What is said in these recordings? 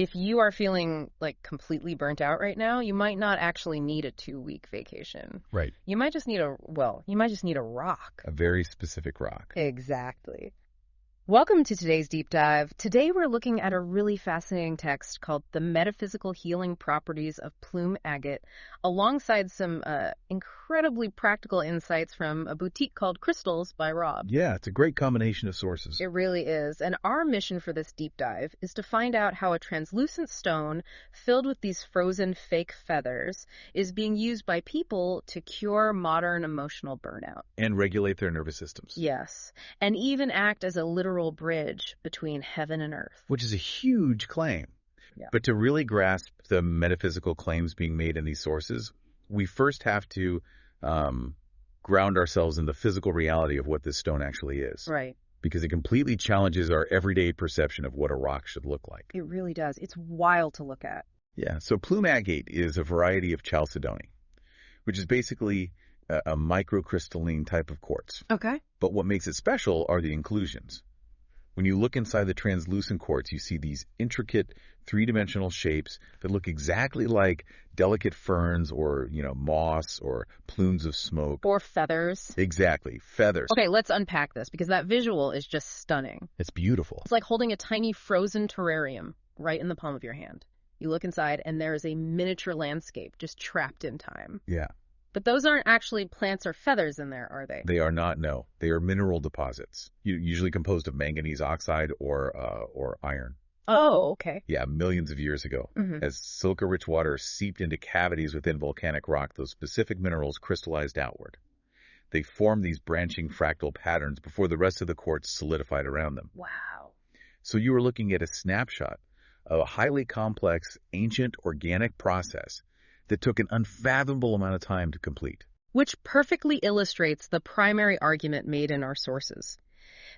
if you are feeling like completely burnt out right now, you might not actually need a 2-week vacation. Right. You might just need a rock. A very specific rock. Exactly. Welcome to today's deep dive. Today we're looking at a really fascinating text called The Metaphysical Healing Properties of Plume Agate, alongside some incredibly practical insights from a boutique called Crystals by Rob. Yeah, it's a great combination of sources. It really is. And our mission for this deep dive is to find out how a translucent stone filled with these frozen fake feathers is being used by people to cure modern emotional burnout. And regulate their nervous systems. Yes. And even act as a literal bridge between heaven and earth. Which is a huge claim. Yeah. But to really grasp the metaphysical claims being made in these sources, we first have to ground ourselves in the physical reality of what this stone actually is. Right. Because it completely challenges our everyday perception of what a rock should look like. It really does. It's wild to look at. Yeah, so Plume Agate is a variety of chalcedony, which is basically a microcrystalline type of quartz. Okay. But what makes it special are the inclusions. When you look inside the translucent quartz, you see these intricate three-dimensional shapes that look exactly like delicate ferns or, moss or plumes of smoke. Or feathers. Exactly, feathers. Okay, let's unpack this because that visual is just stunning. It's beautiful. It's like holding a tiny frozen terrarium right in the palm of your hand. You look inside and there is a miniature landscape just trapped in time. Yeah. But those aren't actually plants or feathers in there, are they? They are not, no. They are mineral deposits, usually composed of manganese oxide or iron. Oh, okay. Yeah, millions of years ago. Mm-hmm. As silica-rich water seeped into cavities within volcanic rock, those specific minerals crystallized outward. They formed these branching fractal patterns before the rest of the quartz solidified around them. Wow. So you were looking at a snapshot of a highly complex, ancient, organic process that took an unfathomable amount of time to complete. Which perfectly illustrates the primary argument made in our sources.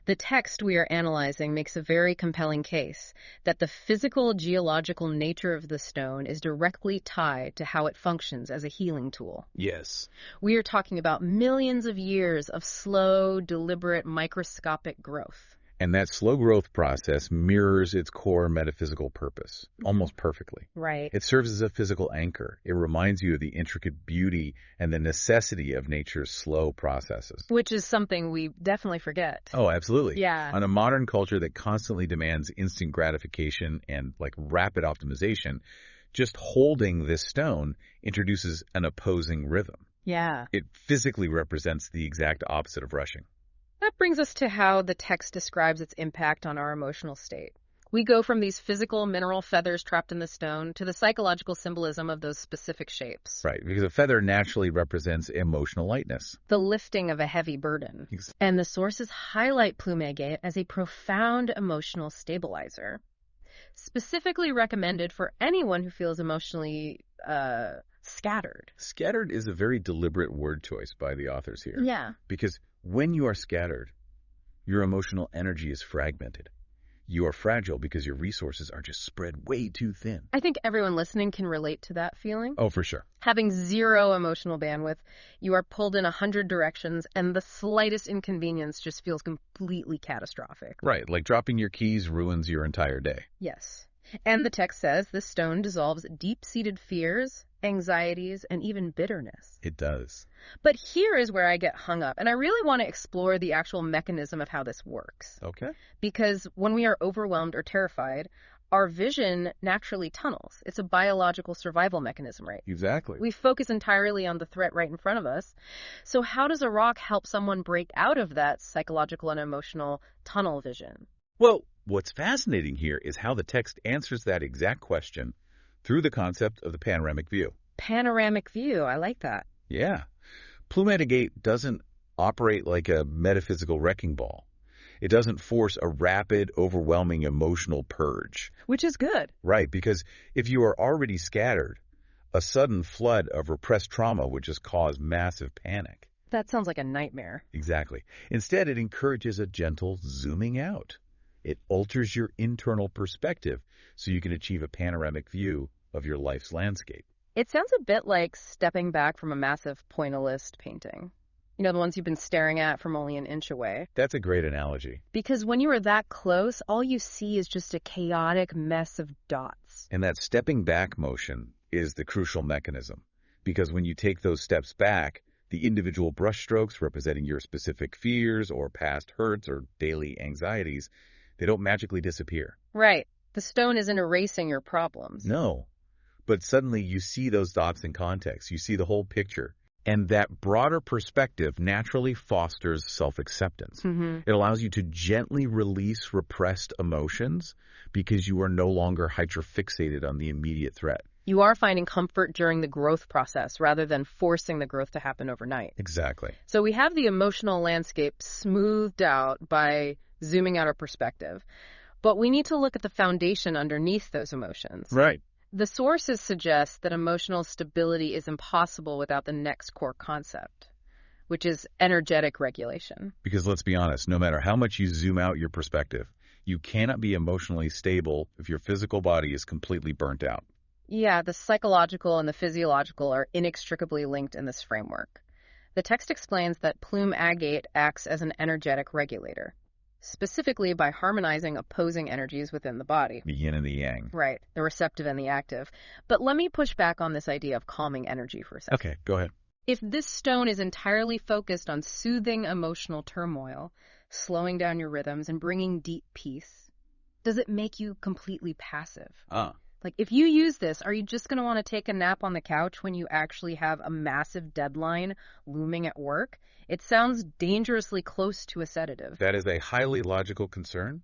The text we are analyzing makes a very compelling case that the physical geological nature of the stone is directly tied to how it functions as a healing tool. Yes. We are talking about millions of years of slow, deliberate, microscopic growth. And that slow growth process mirrors its core metaphysical purpose, almost perfectly. Right. It serves as a physical anchor. It reminds you of the intricate beauty and the necessity of nature's slow processes. Which is something we definitely forget. Oh, absolutely. Yeah. On a modern culture that constantly demands instant gratification and rapid optimization, just holding this stone introduces an opposing rhythm. Yeah. It physically represents the exact opposite of rushing. That brings us to how the text describes its impact on our emotional state. We go from these physical mineral feathers trapped in the stone to the psychological symbolism of those specific shapes. Right, because a feather naturally represents emotional lightness. The lifting of a heavy burden. And the sources highlight Plume Agate as a profound emotional stabilizer. Specifically recommended for anyone who feels emotionally scattered. Scattered is a very deliberate word choice by the authors here. Yeah. Because when you are scattered, your emotional energy is fragmented. You are fragile because your resources are just spread way too thin. I think everyone listening can relate to that feeling. Oh, for sure. Having zero emotional bandwidth, you are pulled in 100 directions, and the slightest inconvenience just feels completely catastrophic. Right, like dropping your keys ruins your entire day. Yes. And the text says this stone dissolves deep-seated fears, anxieties, and even bitterness. It does. But here is where I get hung up, and I really want to explore the actual mechanism of how this works. Okay. Because when we are overwhelmed or terrified, our vision naturally tunnels. It's a biological survival mechanism, right? Exactly. We focus entirely on the threat right in front of us. So how does a rock help someone break out of that psychological and emotional tunnel vision? Well, what's fascinating here is how the text answers that exact question through the concept of the panoramic view. Panoramic view, I like that. Yeah. Plume Agate doesn't operate like a metaphysical wrecking ball. It doesn't force a rapid, overwhelming emotional purge. Which is good. Right, because if you are already scattered, a sudden flood of repressed trauma would just cause massive panic. That sounds like a nightmare. Exactly. Instead, it encourages a gentle zooming out. It alters your internal perspective so you can achieve a panoramic view of your life's landscape. It sounds a bit like stepping back from a massive pointillist painting. You know, the ones you've been staring at from only an inch away. That's a great analogy. Because when you are that close, all you see is just a chaotic mess of dots. And that stepping back motion is the crucial mechanism. Because when you take those steps back, the individual brushstrokes representing your specific fears or past hurts or daily anxieties, they don't magically disappear. Right. The stone isn't erasing your problems. No. But suddenly you see those dots in context. You see the whole picture. And that broader perspective naturally fosters self-acceptance. It allows you to gently release repressed emotions because you are no longer hyperfixated on the immediate threat. You are finding comfort during the growth process rather than forcing the growth to happen overnight. Exactly. So we have the emotional landscape smoothed out by zooming out our perspective. But we need to look at the foundation underneath those emotions. Right. The sources suggest that emotional stability is impossible without the next core concept, which is energetic regulation. Because let's be honest, no matter how much you zoom out your perspective, you cannot be emotionally stable if your physical body is completely burnt out. Yeah, the psychological and the physiological are inextricably linked in this framework. The text explains that Plume Agate acts as an energetic regulator, specifically by harmonizing opposing energies within the body. The yin and the yang. Right, the receptive and the active. But let me push back on this idea of calming energy for a second. Okay, go ahead. If this stone is entirely focused on soothing emotional turmoil, slowing down your rhythms, and bringing deep peace, does it make you completely passive? Like, if you use this, are you just going to want to take a nap on the couch when you actually have a massive deadline looming at work? It sounds dangerously close to a sedative. That is a highly logical concern,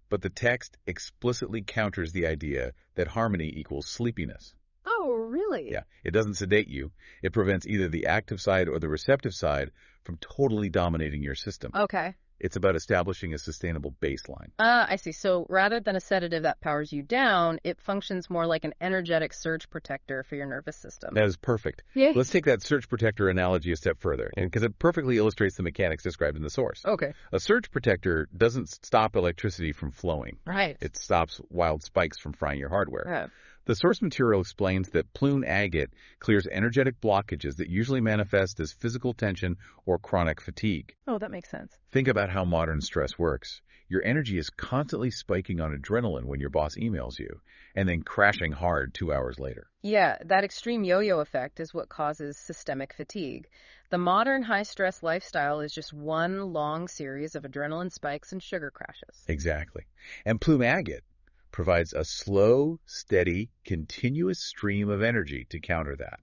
but the text explicitly counters the idea that harmony equals sleepiness. Oh, really? Yeah, it doesn't sedate you. It prevents either the active side or the receptive side from totally dominating your system. Okay. It's about establishing a sustainable baseline. I see. So rather than a sedative that powers you down, it functions more like an energetic surge protector for your nervous system. That is perfect. Yeah. Let's take that surge protector analogy a step further, because it perfectly illustrates the mechanics described in the source. Okay. A surge protector doesn't stop electricity from flowing. Right. It stops wild spikes from frying your hardware. Yeah. The source material explains that Plume Agate clears energetic blockages that usually manifest as physical tension or chronic fatigue. Oh, that makes sense. Think about how modern stress works. Your energy is constantly spiking on adrenaline when your boss emails you, and then crashing hard 2 hours later. Yeah, that extreme yo-yo effect is what causes systemic fatigue. The modern high-stress lifestyle is just one long series of adrenaline spikes and sugar crashes. Exactly. And Plume Agate provides a slow, steady, continuous stream of energy to counter that.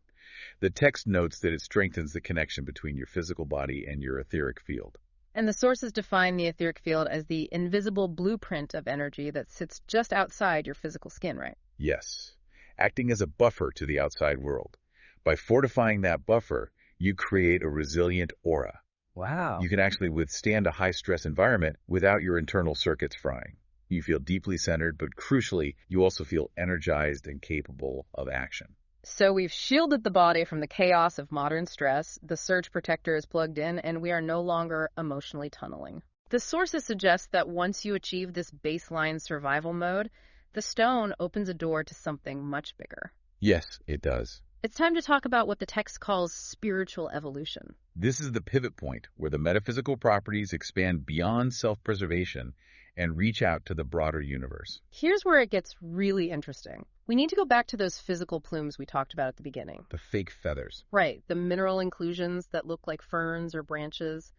The text notes that it strengthens the connection between your physical body and your etheric field. And the sources define the etheric field as the invisible blueprint of energy that sits just outside your physical skin, right? Yes, acting as a buffer to the outside world. By fortifying that buffer, you create a resilient aura. Wow. You can actually withstand a high-stress environment without your internal circuits frying. You feel deeply centered, but crucially, you also feel energized and capable of action. So we've shielded the body from the chaos of modern stress, the surge protector is plugged in, and we are no longer emotionally tunneling. The sources suggest that once you achieve this baseline survival mode, the stone opens a door to something much bigger. Yes, it does. It's time to talk about what the text calls spiritual evolution. This is the pivot point where the metaphysical properties expand beyond self-preservation and reach out to the broader universe. Here's where it gets really interesting. We need to go back to those physical plumes we talked about at the beginning. The fake feathers. Right, the mineral inclusions that look like ferns or branches.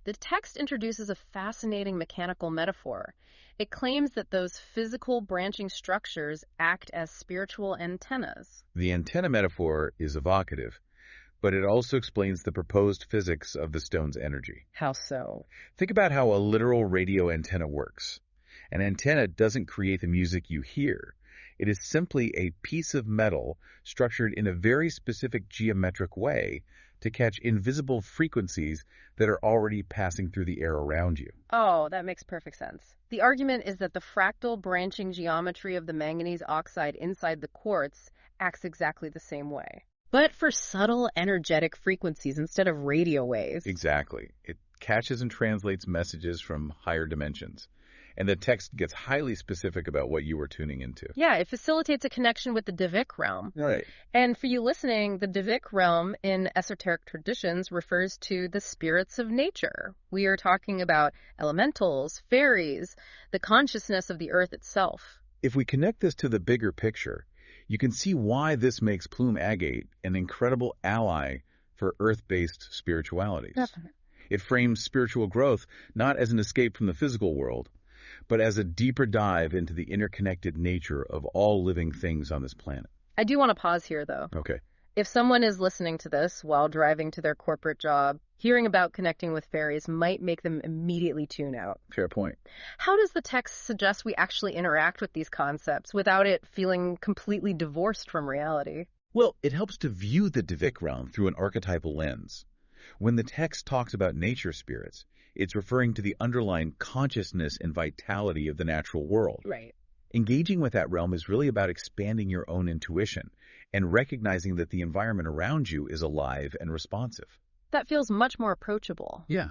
The text introduces a fascinating mechanical metaphor. It claims that those physical branching structures act as spiritual antennas. The antenna metaphor is evocative, but it also explains the proposed physics of the stone's energy. How so? Think about how a literal radio antenna works. An antenna doesn't create the music you hear. It is simply a piece of metal structured in a very specific geometric way to catch invisible frequencies that are already passing through the air around you. Oh, that makes perfect sense. The argument is that the fractal branching geometry of the manganese oxide inside the quartz acts exactly the same way, but for subtle energetic frequencies instead of radio waves. Exactly. It catches and translates messages from higher dimensions. And the text gets highly specific about what you were tuning into. Yeah, it facilitates a connection with the Divik realm. Right. And for you listening, the Divik realm in esoteric traditions refers to the spirits of nature. We are talking about elementals, fairies, the consciousness of the earth itself. If we connect this to the bigger picture, you can see why this makes Plume Agate an incredible ally for earth-based spiritualities. Definitely. It frames spiritual growth not as an escape from the physical world, but as a deeper dive into the interconnected nature of all living things on this planet. I do want to pause here, though. Okay. If someone is listening to this while driving to their corporate job, hearing about connecting with fairies might make them immediately tune out. Fair point. How does the text suggest we actually interact with these concepts without it feeling completely divorced from reality? Well, it helps to view the Divik realm through an archetypal lens. When the text talks about nature spirits, it's referring to the underlying consciousness and vitality of the natural world. Right. Engaging with that realm is really about expanding your own intuition and recognizing that the environment around you is alive and responsive. That feels much more approachable. Yeah.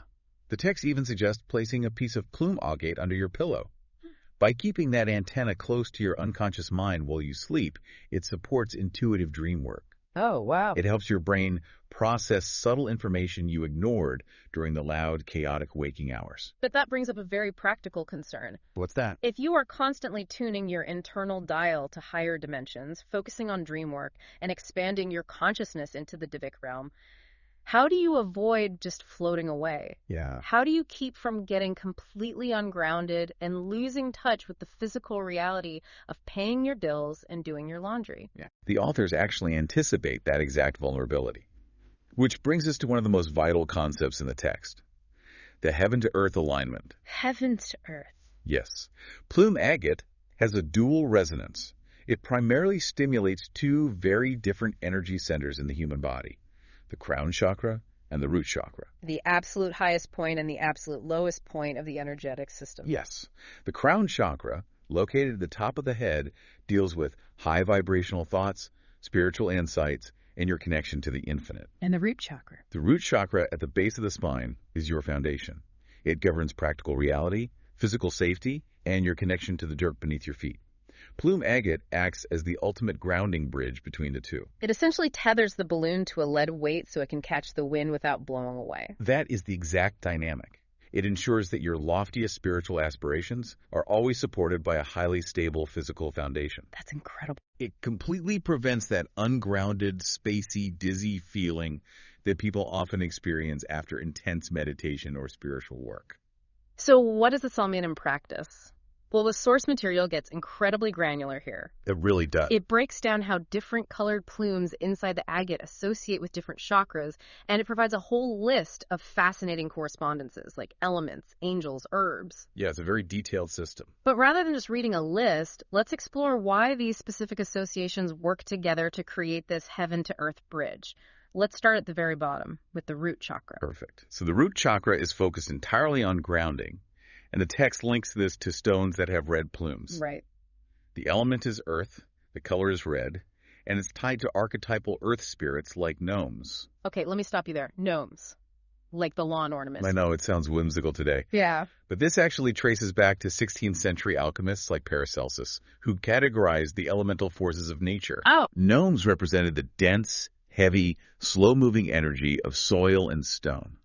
The text even suggests placing a piece of Plume Agate under your pillow. By keeping that antenna close to your unconscious mind while you sleep, it supports intuitive dream work. Oh, wow. It helps your brain process subtle information you ignored during the loud, chaotic waking hours. But that brings up a very practical concern. What's that? If you are constantly tuning your internal dial to higher dimensions, focusing on dream work, and expanding your consciousness into the Divik realm, how do you avoid just floating away? Yeah. How do you keep from getting completely ungrounded and losing touch with the physical reality of paying your bills and doing your laundry? Yeah. The authors actually anticipate that exact vulnerability. Which brings us to one of the most vital concepts in the text, the heaven-to-earth alignment. Heaven to earth. Yes. Plume Agate has a dual resonance. It primarily stimulates two very different energy centers in the human body, the crown chakra and the root chakra. The absolute highest point and the absolute lowest point of the energetic system. Yes. The crown chakra, located at the top of the head, deals with high vibrational thoughts, spiritual insights, and your connection to the infinite. And the root chakra. The root chakra at the base of the spine is your foundation. It governs practical reality, physical safety, and your connection to the dirt beneath your feet. Plume Agate acts as the ultimate grounding bridge between the two. It essentially tethers the balloon to a lead weight so it can catch the wind without blowing away. That is the exact dynamic. It ensures that your loftiest spiritual aspirations are always supported by a highly stable physical foundation. That's incredible. It completely prevents that ungrounded, spacey, dizzy feeling that people often experience after intense meditation or spiritual work. So what does this all mean in practice? Well, the source material gets incredibly granular here. It really does. It breaks down how different colored plumes inside the agate associate with different chakras, and it provides a whole list of fascinating correspondences, like elements, angels, herbs. Yeah, it's a very detailed system. But rather than just reading a list, let's explore why these specific associations work together to create this heaven-to-earth bridge. Let's start at the very bottom, with the root chakra. Perfect. So the root chakra is focused entirely on grounding, and the text links this to stones that have red plumes. Right. The element is earth, the color is red, and it's tied to archetypal earth spirits like gnomes. Okay, let me stop you there. Gnomes. Like the lawn ornaments. I know, it sounds whimsical today. Yeah. But this actually traces back to 16th century alchemists like Paracelsus, who categorized the elemental forces of nature. Oh. Gnomes represented the dense, heavy, slow-moving energy of soil and stone.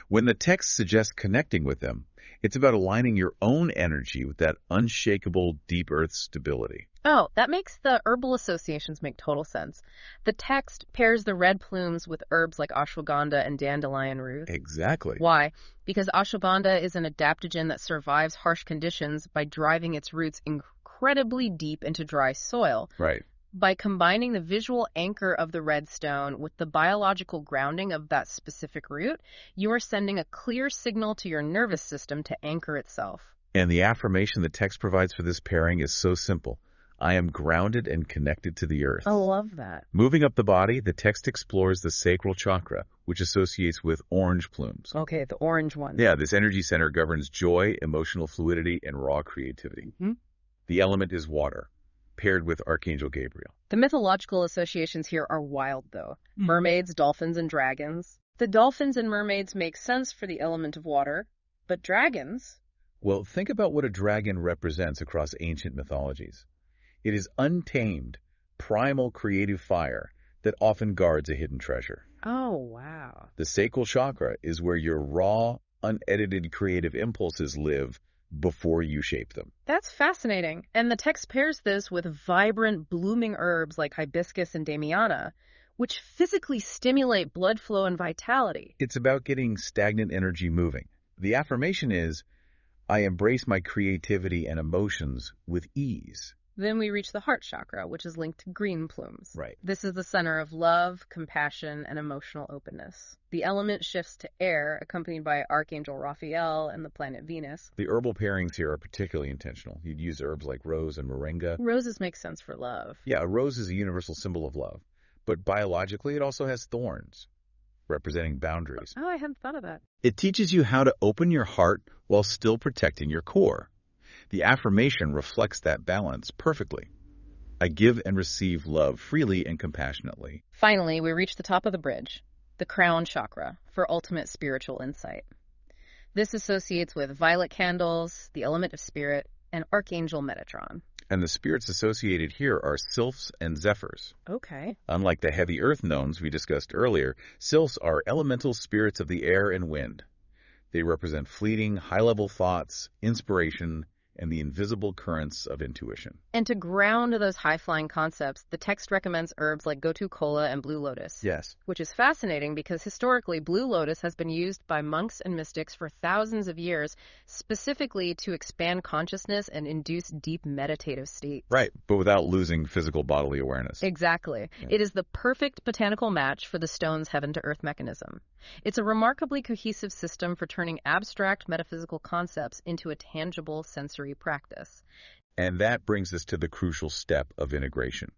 When the text suggests connecting with them, it's about aligning your own energy with that unshakable, deep earth stability. Oh, that makes the herbal associations make total sense. The text pairs the red plumes with herbs like ashwagandha and dandelion root. Exactly. Why? Because ashwagandha is an adaptogen that survives harsh conditions by driving its roots incredibly deep into dry soil. Right. By combining the visual anchor of the red stone with the biological grounding of that specific root, you are sending a clear signal to your nervous system to anchor itself. And the affirmation the text provides for this pairing is so simple. I am grounded and connected to the earth. I love that. Moving up the body, the text explores the sacral chakra, which associates with orange plumes. Okay, the orange one. Yeah, this energy center governs joy, emotional fluidity, and raw creativity. Mm-hmm. The element is water, paired with Archangel Gabriel. The mythological associations here are wild, though. Mermaids, dolphins, and dragons. The dolphins and mermaids make sense for the element of water, but dragons? Well, think about what a dragon represents across ancient mythologies. It is untamed, primal creative fire that often guards a hidden treasure. Oh, wow. The sacral chakra is where your raw, unedited creative impulses live before you shape them. That's fascinating. And the text pairs this with vibrant, blooming herbs like hibiscus and damiana, which physically stimulate blood flow and vitality. It's about getting stagnant energy moving. The affirmation is, I embrace my creativity and emotions with ease. Then we reach the heart chakra, which is linked to green plumes. Right. This is the center of love, compassion, and emotional openness. The element shifts to air, accompanied by Archangel Raphael and the planet Venus. The herbal pairings here are particularly intentional. You'd use herbs like rose and moringa. Roses make sense for love. Yeah, a rose is a universal symbol of love. But biologically, it also has thorns, representing boundaries. Oh, I hadn't thought of that. It teaches you how to open your heart while still protecting your core. The affirmation reflects that balance perfectly. I give and receive love freely and compassionately. Finally, we reach the top of the bridge, the crown chakra, for ultimate spiritual insight. This associates with violet candles, the element of spirit, and Archangel Metatron. And the spirits associated here are sylphs and zephyrs. Okay. Unlike the heavy earth gnomes we discussed earlier, sylphs are elemental spirits of the air and wind. They represent fleeting, high-level thoughts, inspiration, and the invisible currents of intuition. And to ground those high-flying concepts, the text recommends herbs like gotu kola and blue lotus. Yes. Which is fascinating because historically blue lotus has been used by monks and mystics for thousands of years, specifically to expand consciousness and induce deep meditative states. Right, but without losing physical bodily awareness. Exactly. Yeah. It is the perfect botanical match for the stone's heaven-to-earth mechanism. It's a remarkably cohesive system for turning abstract metaphysical concepts into a tangible sensory practice. And that brings us to the crucial step of integration.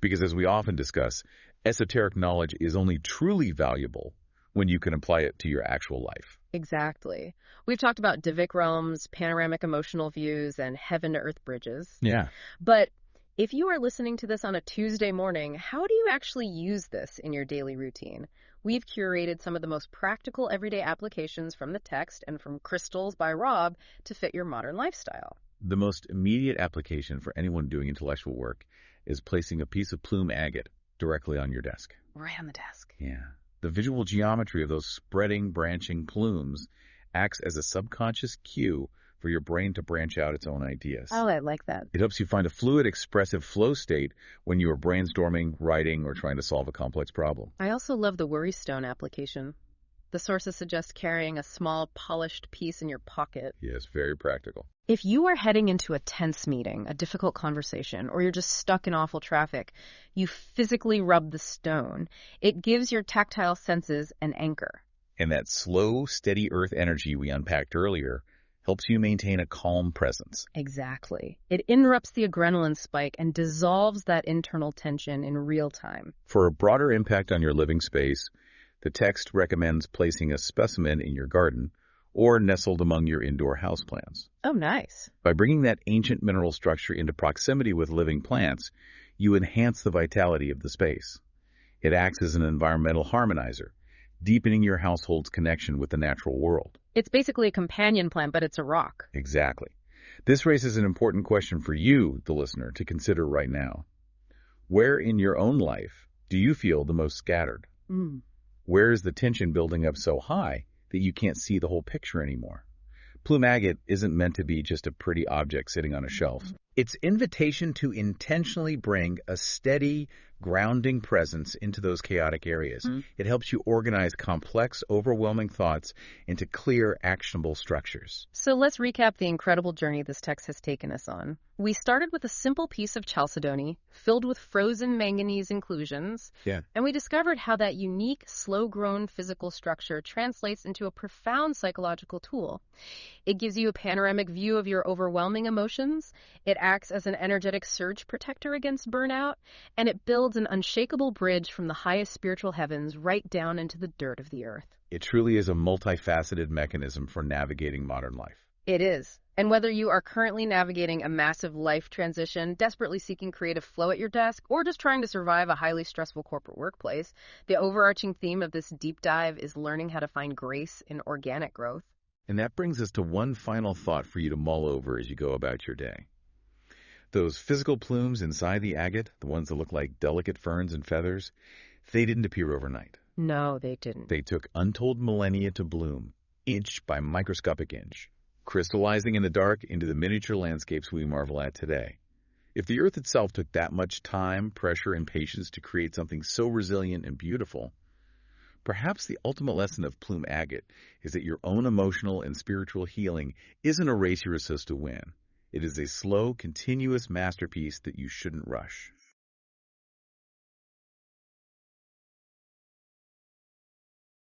Because as we often discuss, esoteric knowledge is only truly valuable when you can apply it to your actual life. Exactly. We've talked about Divic realms, panoramic emotional views, and heaven-to-earth bridges. Yeah. But if you are listening to this on a Tuesday morning, how do you actually use this in your daily routine? We've curated some of the most practical everyday applications from the text and from Crystals by Rob to fit your modern lifestyle. The most immediate application for anyone doing intellectual work is placing a piece of Plume Agate directly on your desk. Right on the desk. Yeah. The visual geometry of those spreading, branching plumes acts as a subconscious cue for your brain to branch out its own ideas. Oh, I like that. It helps you find a fluid, expressive flow state when you are brainstorming, writing, or trying to solve a complex problem. I also love the worry stone application. The sources suggest carrying a small, polished piece in your pocket. Yes, very practical. If you are heading into a tense meeting, a difficult conversation, or you're just stuck in awful traffic, you physically rub the stone. It gives your tactile senses an anchor. And that slow, steady earth energy we unpacked earlier helps you maintain a calm presence. Exactly. It interrupts the adrenaline spike and dissolves that internal tension in real time. For a broader impact on your living space, the text recommends placing a specimen in your garden or nestled among your indoor houseplants. Oh, nice. By bringing that ancient mineral structure into proximity with living plants, you enhance the vitality of the space. It acts as an environmental harmonizer, deepening your household's connection with the natural world. It's basically a companion plant, but it's a rock. Exactly. This raises an important question for you, the listener, to consider right now. Where in your own life do you feel the most scattered? Where is the tension building up so high that you can't see the whole picture anymore? Plume agate isn't meant to be just a pretty object sitting on a shelf. It's invitation to intentionally bring a steady, grounding presence into those chaotic areas. It helps you organize complex, overwhelming thoughts into clear, actionable structures. So let's recap the incredible journey this text has taken us on. We started with a simple piece of chalcedony filled with frozen manganese inclusions, and we discovered how that unique, slow-grown physical structure translates into a profound psychological tool. It gives you a panoramic view of your overwhelming emotions, it acts as an energetic surge protector against burnout, and it builds an unshakable bridge from the highest spiritual heavens right down into the dirt of the earth. It truly is a multifaceted mechanism for navigating modern life. It is. And whether you are currently navigating a massive life transition, desperately seeking creative flow at your desk, or just trying to survive a highly stressful corporate workplace, the overarching theme of this deep dive is learning how to find grace in organic growth. And that brings us to one final thought for you to mull over as you go about your day. Those physical plumes inside the agate, the ones that look like delicate ferns and feathers, they didn't appear overnight. No, they didn't. They took untold millennia to bloom, inch by microscopic inch, crystallizing in the dark into the miniature landscapes we marvel at today. If the Earth itself took that much time, pressure, and patience to create something so resilient and beautiful, perhaps the ultimate lesson of Plume Agate is that your own emotional and spiritual healing isn't a race you're supposed to win. It is a slow, continuous masterpiece that you shouldn't rush.